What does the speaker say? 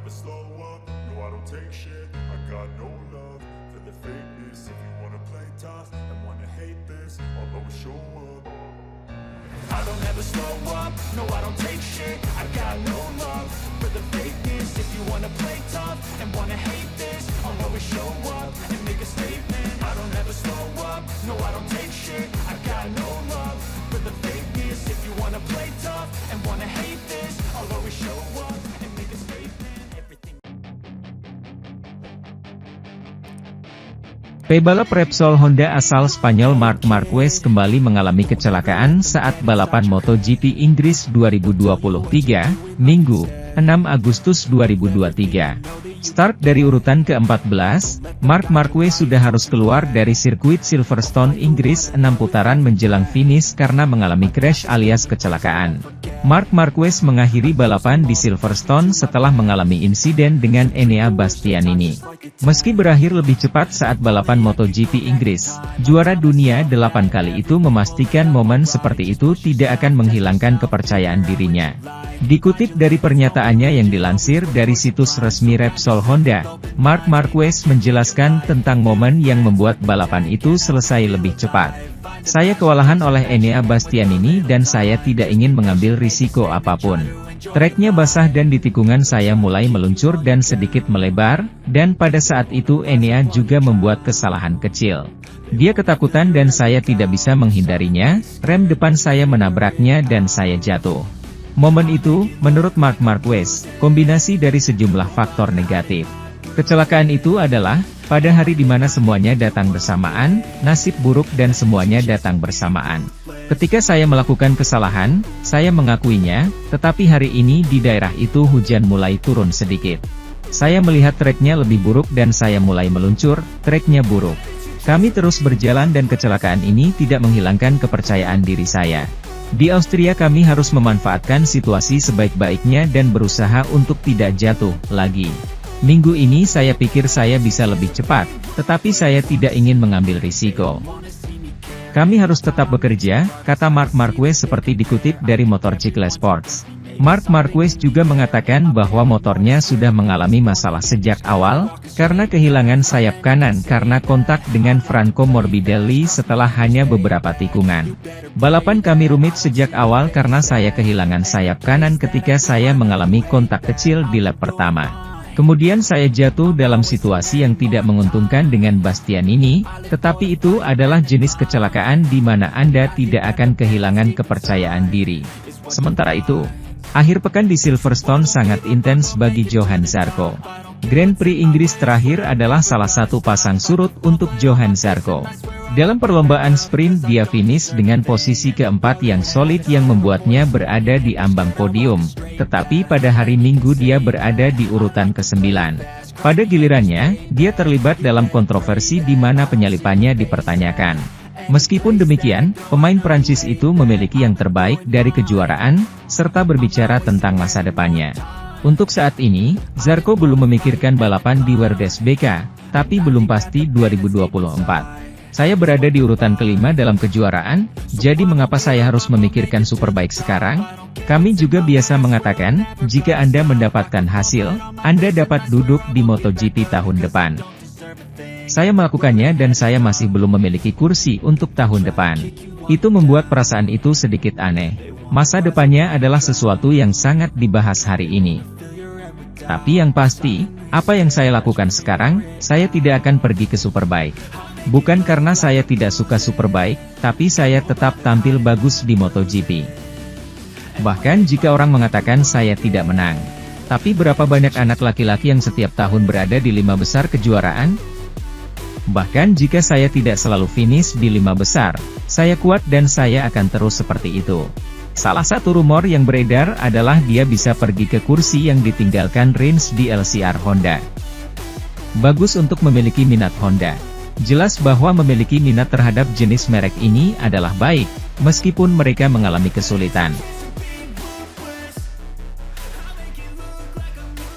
never slow up, no I don't take shit. I got no love for the fakeness. If you wanna play tough and wanna hate this, I'll always show up. I don't ever slow up, no I don't take shit. I got no love for the fakeness. If you wanna play tough and wanna hate this, I'll always show up and make a statement. I don't ever slow up, no I don't take shit. I got no love for the fakeness. If you wanna play tough and wanna hate this, I'll always show up and make a statement. Everything. Pebalap Repsol Honda asal Spanyol Marc Marquez kembali mengalami kecelakaan saat balapan MotoGP Inggris 2023, Minggu, 6 Agustus 2023. Start dari urutan ke-14, Marc Marquez sudah harus keluar dari sirkuit Silverstone Inggris 6 putaran menjelang finish karena mengalami crash alias kecelakaan. Marc Marquez mengakhiri balapan di Silverstone setelah mengalami insiden dengan Enea Bastianini. Meski berakhir lebih cepat saat balapan MotoGP Inggris, juara dunia 8 kali itu memastikan momen seperti itu tidak akan menghilangkan kepercayaan dirinya. Dikutip dari pernyataannya yang dilansir dari situs resmi Repsol Honda, Marc Marquez menjelaskan tentang momen yang membuat balapan itu selesai lebih cepat. Saya kewalahan oleh Enea Bastianini dan saya tidak ingin mengambil risiko apapun. Treknya basah dan di tikungan saya mulai meluncur dan sedikit melebar, dan pada saat itu Enea juga membuat kesalahan kecil. Dia ketakutan dan saya tidak bisa menghindarinya, rem depan saya menabraknya dan saya jatuh. Momen itu, menurut Marc Marquez, kombinasi dari sejumlah faktor negatif. Kecelakaan itu adalah, pada hari di mana semuanya datang bersamaan, nasib buruk dan semuanya datang bersamaan. Ketika saya melakukan kesalahan, saya mengakuinya, tetapi hari ini di daerah itu hujan mulai turun sedikit. Saya melihat treknya lebih buruk dan saya mulai meluncur, treknya buruk. Kami terus berjalan dan kecelakaan ini tidak menghilangkan kepercayaan diri saya. Di Austria kami harus memanfaatkan situasi sebaik-baiknya dan berusaha untuk tidak jatuh lagi. Minggu ini saya pikir saya bisa lebih cepat, tetapi saya tidak ingin mengambil risiko. Kami harus tetap bekerja, kata Marc Marquez seperti dikutip dari Motorcycle Sports. Marc Marquez juga mengatakan bahwa motornya sudah mengalami masalah sejak awal, karena kehilangan sayap kanan karena kontak dengan Franco Morbidelli setelah hanya beberapa tikungan. Balapan kami rumit sejak awal karena saya kehilangan sayap kanan ketika saya mengalami kontak kecil di lap pertama. Kemudian saya jatuh dalam situasi yang tidak menguntungkan dengan Bastianini, tetapi itu adalah jenis kecelakaan di mana Anda tidak akan kehilangan kepercayaan diri. Sementara itu, akhir pekan di Silverstone sangat intens bagi Johann Zarco. Grand Prix Inggris terakhir adalah salah satu pasang surut untuk Johann Zarco. Dalam perlombaan sprint dia finish dengan posisi keempat yang solid yang membuatnya berada di ambang podium, tetapi pada hari Minggu dia berada di urutan ke-9. Pada gilirannya, dia terlibat dalam kontroversi di mana penyalipannya dipertanyakan. Meskipun demikian, pemain Prancis itu memiliki yang terbaik dari kejuaraan, serta berbicara tentang masa depannya. Untuk saat ini, Zarco belum memikirkan balapan di Werdesbeke, tapi belum pasti 2024. Saya berada di urutan kelima dalam kejuaraan, jadi mengapa saya harus memikirkan Superbike sekarang? Kami juga biasa mengatakan, jika Anda mendapatkan hasil, Anda dapat duduk di MotoGP tahun depan. Saya melakukannya dan saya masih belum memiliki kursi untuk tahun depan. Itu membuat perasaan itu sedikit aneh. Masa depannya adalah sesuatu yang sangat dibahas hari ini. Tapi yang pasti, apa yang saya lakukan sekarang, saya tidak akan pergi ke Superbike. Bukan karena saya tidak suka Superbike, tapi saya tetap tampil bagus di MotoGP. Bahkan jika orang mengatakan saya tidak menang. Tapi berapa banyak anak laki-laki yang setiap tahun berada di 5 besar kejuaraan? Bahkan jika saya tidak selalu finish di 5 besar, saya kuat dan saya akan terus seperti itu. Salah satu rumor yang beredar adalah dia bisa pergi ke kursi yang ditinggalkan Rins di LCR Honda. Bagus untuk memiliki minat Honda. Jelas bahwa memiliki minat terhadap jenis merek ini adalah baik, meskipun mereka mengalami kesulitan.